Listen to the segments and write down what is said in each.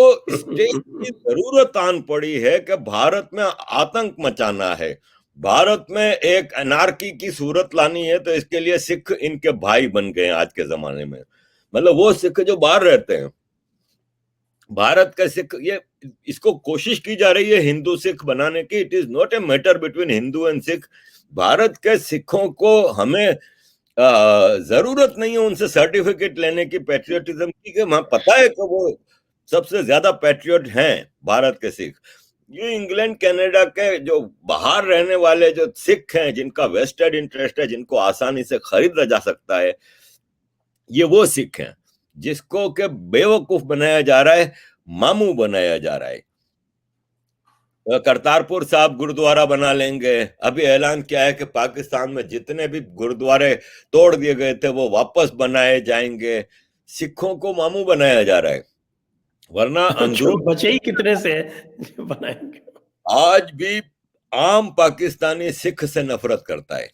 तो स्टेट की जरूरत आन पड़ी है कि भारत में आतंक मचाना है, भारत में एक अनार्की की सूरत लानी है, तो इसके लिए सिख इनके भाई बन गए हैं आज के जमाने में। मतलब वो सिख जो बाहर रहते हैं, भारत का सिख, ये इसको कोशिश की जा रही है हिंदू सिख बनाने की। It is not a matter between Hindu and Sikh. Bharat के सिखों को हमें जरूरत नहीं है उनसे सर्टिफिकेट लेने की पैट्रियोटिज्म की, कि हमें पता है कि वो सबसे ज्यादा पैट्रियट हैं भारत के सिख। ये इंग्लैंड कनाडा के जो बाहर रहने वाले जो सिख हैं, जिनका वेस्टेड इंटरेस्ट है, जिनको आसानी से खरीदा जा सकता है, ये वो सिख हैं जिसको के बेवकूफ बनाया जा रहा है, मामू बनाया जा रहा है। करतारपुर साहब गुरुद्वारा बना लेंगे। अभी ऐलान किया है कि पाकिस्तान में जितने भी गुरुद्वारे तोड़ दिए गए थे वो वापस बनाए जाएंगे। सिखों को मामू बनाया जा रहा है, वरना अंदरूनी बचे ही कितने से बनाएंगे। आज भी आम पाकिस्तानी सिख से नफरत करता है।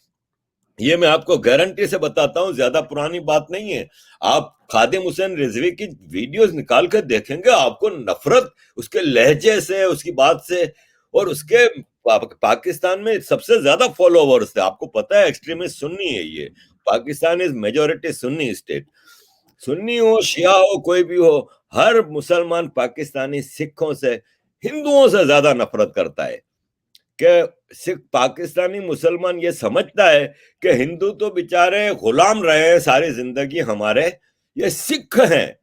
ये मैं आपको गारंटी से बताता हूं, ज्यादा पुरानी बात नहीं है। आप खादिम हुसैन रिजवी की वीडियोस निकाल कर देखेंगे, आपको नफरत उसके लहजे से, उसकी बात से, और उसके पाकिस्तान में सबसे ज्यादा फॉलोवर्स थे। आपको पता है एक्सट्रीमिस्ट सुन्नी है ये। Pakistan is majority Sunni state. Sunni हो, शिया हो, कोई भी हो, हर मुसलमान पाकिस्तानी सिखों से, हिंदुओं से ज्यादा नफरत करता है। कि सिख पाकिस्तानी मुसलमान ये समझता है कि हिंदू तो बेचारे गुलाम रहे हैं सारी जिंदगी हमारे, ये सिख हैं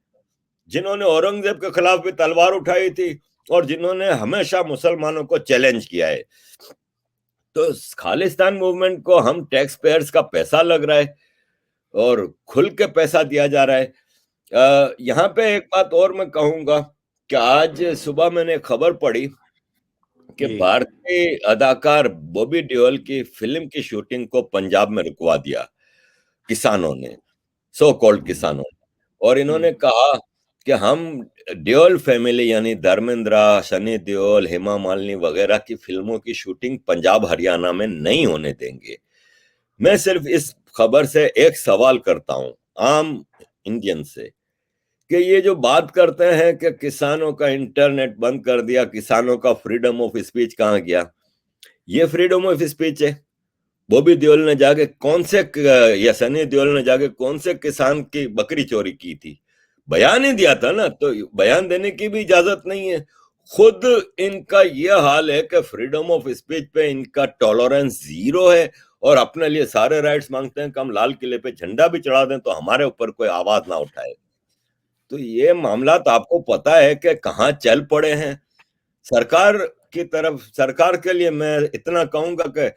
जिन्होंने औरंगजेब के खिलाफ भी तलवार उठाई थी और जिन्होंने हमेशा मुसलमानों को चैलेंज किया है। तो खालिस्तान मूवमेंट को हम टैक्स पेयर्स का पैसा लग रहा है और खुल के पैसा दिया जा रहा है। यहाँ पे एक बात और मैं कहूंगा कि आज सुबह मैंने खबर पढ़ी कि भारतीय अदाकार बॉबी देओल की फिल्म की शूटिंग को पंजाब में रुकवा दिया किसानों ने, सो कॉल्ड किसानों ने। और इन्होंने कहा कि हम देओल फैमिली यानी धर्मेंद्र, सनी देओल, हेमा मालिनी वगैरह की फिल्मों की शूटिंग पंजाब हरियाणा में नहीं होने देंगे। मैं सिर्फ इस खबर से एक सवाल करता हूं आम इंडियन से, कि ये जो बात करते हैं कि किसानों का इंटरनेट बंद कर दिया, किसानों का फ्रीडम ऑफ स्पीच कहाँ गया? ये फ्रीडम ऑफ स्पीच है। बॉबी देओल ने जाके कौन से, या सनी देओल ने जाके कौन से किसान की बकरी चोरी की थी? बयान ही दिया था ना, तो बयान देने की भी इजाजत नहीं है। खुद इनका यह हाल है कि फ्रीडम ऑफ स्पीच पे इनका टॉलरेंस जीरो है और अपने लिए सारे राइट्स मांगते हैं कि हम लाल किले पे झंडा भी चढ़ा दें तो हमारे ऊपर कोई आवाज ना उठाए। तो ये मामला तो आपको पता है कि कहाँ चल पड़े हैं। सरकार की तरफ, सरकार के लिए मैं इतना कहूंगा कि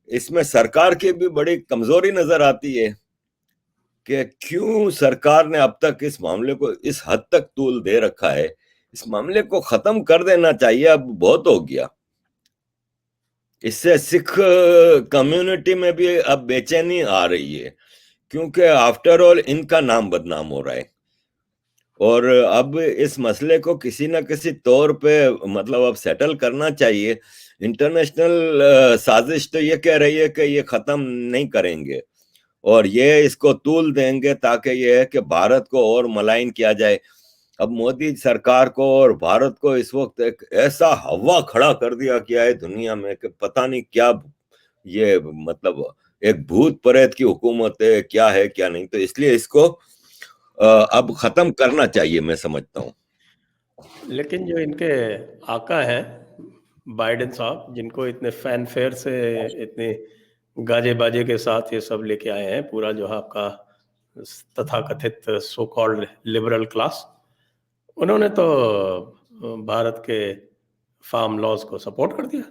इसमें सरकार की भी बड़ी कमजोरी नजर आती है कि क्यों सरकार ने अब तक इस मामले को इस हद तक तूल दे रखा है। इस मामले को खत्म कर देना चाहिए, अब बहुत हो गया। इससे सिख कम्युनिटी में भी अब बेचैनी आ रही है, क्योंकि आफ्टर ऑल इनका नाम बदनाम हो रहा है। और अब इस मसले को किसी ना किसी तौर पे मतलब अब सेटल करना चाहिए। इंटरनेशनल साजिश तो ये कह रही है कि ये खत्म नहीं करेंगे और ये इसको तूल देंगे ताकि ये है कि भारत को और मलाइन किया जाए। अब मोदी सरकार को और भारत को इस वक्त एक ऐसा हवा खड़ा कर दिया गया है दुनिया में कि पता नहीं क्या, ये मतलब एक भूत प्रेत की हुकूमत है, क्या है क्या नहीं। तो इसलिए इसको अब खत्म करना चाहिए, मैं समझता हूँ। लेकिन जो इनके आका हैं बाइडेन साहब, जिनको इतने फैनफेयर से, इतने गाजे बाजे के साथ ये सब लेके आए हैं, पूरा जो है आपका तथाकथित सो कॉल्ड लिबरल क्लास, उन्होंने तो भारत के फार्म लॉज को सपोर्ट कर दिया,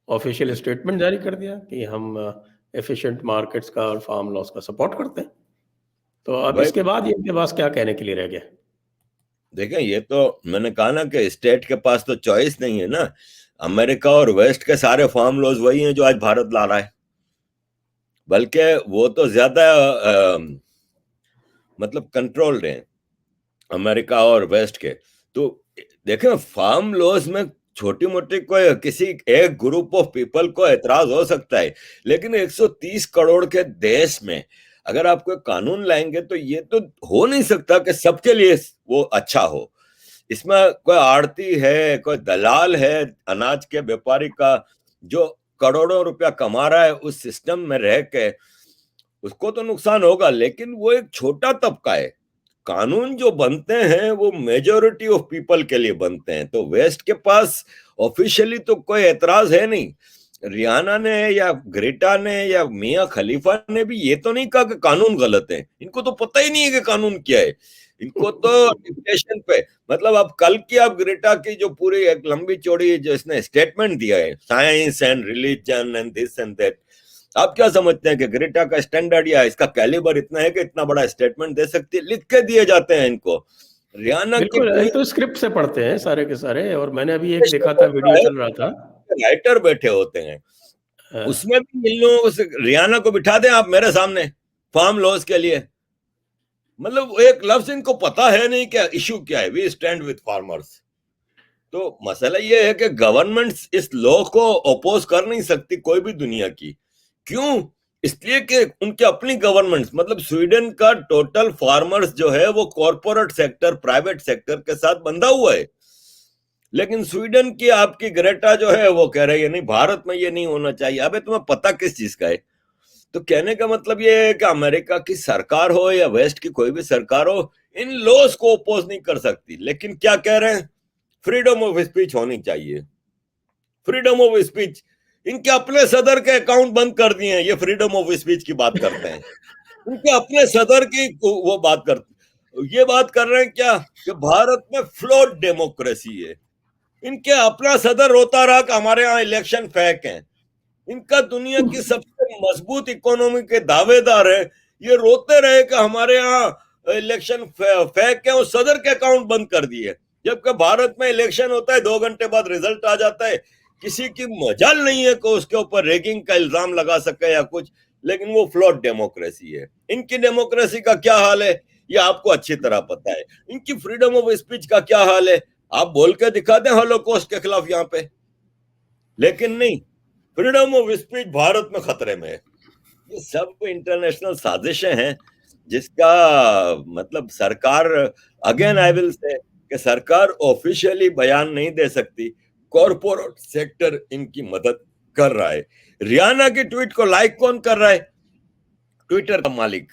ऑफिशियल स्टेटमेंट जारी कर दिया कि हम एफिशिएंट मार्केट्स का और फार्म लॉज का सपोर्ट करते हैं। तो अब भाई इसके बाद ये इनके पास क्या कहने के लिए रह गया? देखें, ये तो मैंने कहा ना कि स्टेट के पास तो चॉइस नहीं है ना। अमेरिका और वेस्ट के सारे फार्म लॉज वही हैं जो आज भारत ला रहा है, बल्कि वो तो ज्यादा मतलब कंट्रोल्ड हैं अमेरिका और वेस्ट के। तो देखें, फार्म लॉज में छोटी मोटी कोई किसी एक ग्रुप ऑफ पीपल को एतराज हो सकता है, लेकिन 130 करोड़ के देश में अगर आप कोई कानून लाएंगे तो ये तो हो नहीं सकता कि सबके लिए वो अच्छा हो। इसमें कोई आड़ती है, कोई दलाल है अनाज के व्यापारी का, जो करोड़ों रुपया कमा रहा है उस सिस्टम में रह के, उसको तो नुकसान होगा, लेकिन वो एक छोटा तबका है। कानून जो बनते हैं वो मेजोरिटी ऑफ पीपल के लिए बनते हैं। तो वेस्ट के पास ऑफिशियली तो कोई एतराज है नहीं। रियाना ने या ग्रेटा ने या मियां खलीफा ने भी ये तो नहीं कहा कि कानून गलत है। इनको तो पता ही नहीं है कि कानून क्या है। इनको तो डिक्टेशन पे, मतलब अब कल की आप ग्रेटा की जो पूरी एक लंबी चौड़ी जो इसने स्टेटमेंट दिया है, science and religion and this and that, आप क्या समझते हैं कि ग्रेटा का स्टैंडर्ड या इसका कैलिबर इतना है कि इतना बड़ा स्टेटमेंट दे सकती है? लिख के दिए जाते हैं इनको। रियाना की बिल्कुल, ये पूरी तो स्क्रिप्ट से पढ़ते हैं सारे के सारे। और मैंने अभी एक देखा था, वीडियो चल रहा था। राइटर बैठे होते हैं हाँ, उसमें भी। इन लोगों से रियाना को बिठा दें आप मेरे सामने फार्म लॉज के लिए, मतलब एक लफ्ज इनको पता है नहीं क्या इशू क्या है। We stand with farmers. तो मसला ये है कि गवर्नमेंट इस लॉ को अपोज कर नहीं सकती कोई भी दुनिया की। क्यों? इसलिए कि उनके अपनी गवर्नमेंट्स, मतलब स्वीडन का टोटल फार्मर्स जो है वो कॉरपोरेट सेक्टर, प्राइवेट सेक्टर के साथ बंधा हुआ है। लेकिन स्वीडन की आपकी ग्रेटा जो है वो कह रही है नहीं, भारत में ये नहीं होना चाहिए। अबे तुम्हें पता किस चीज का है? तो कहने का मतलब ये है कि अमेरिका की सरकार हो या वेस्ट की कोई भी सरकार हो, इन लॉज को अपोज नहीं कर सकती। लेकिन क्या कह रहे हैं? फ्रीडम ऑफ स्पीच होनी चाहिए। फ्रीडम ऑफ स्पीच, इनके अपने सदर के अकाउंट बंद कर दिए हैं, ये फ्रीडम ऑफ स्पीच की बात करते हैं। इनके अपने सदर की वो बात करते, ये बात कर रहे हैं क्या कि भारत में फ्लॉड डेमोक्रेसी है। इनके अपना सदर रोता रहा कि हमारे यहाँ इलेक्शन फेक हैं। इनका दुनिया की सबसे मजबूत इकोनॉमी के दावेदार है, ये रोते रहे कि हमारे यहाँ इलेक्शन फेक है और सदर के अकाउंट बंद कर दिए। जबकि भारत में इलेक्शन होता है, 2 घंटे बाद रिजल्ट आ जाता है। किसी की मजाल नहीं है कि उसके ऊपर रेगिंग का इल्जाम लगा सके या कुछ। लेकिन वो फ्लॉड डेमोक्रेसी है। इनकी डेमोक्रेसी का क्या हाल है ये आपको अच्छी तरह पता है। इनकी फ्रीडम ऑफ स्पीच का क्या हाल है आप बोल के दिखा दें हॉलोकॉस्ट के खिलाफ यहाँ पे, लेकिन नहीं। फ्रीडम ऑफ स्पीच भारत में खतरे में है। ये सब इंटरनेशनल साजिशें हैं जिसका मतलब सरकार, अगेन आई विल से, कि सरकार ऑफिशियली बयान नहीं दे सकती, कॉरपोरेट सेक्टर इनकी मदद कर रहा है। रियाना की ट्वीट को लाइक कौन कर रहा है? ट्विटर का मालिक।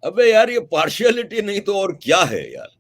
अबे यार ये पार्शियलिटी नहीं तो और क्या है यार।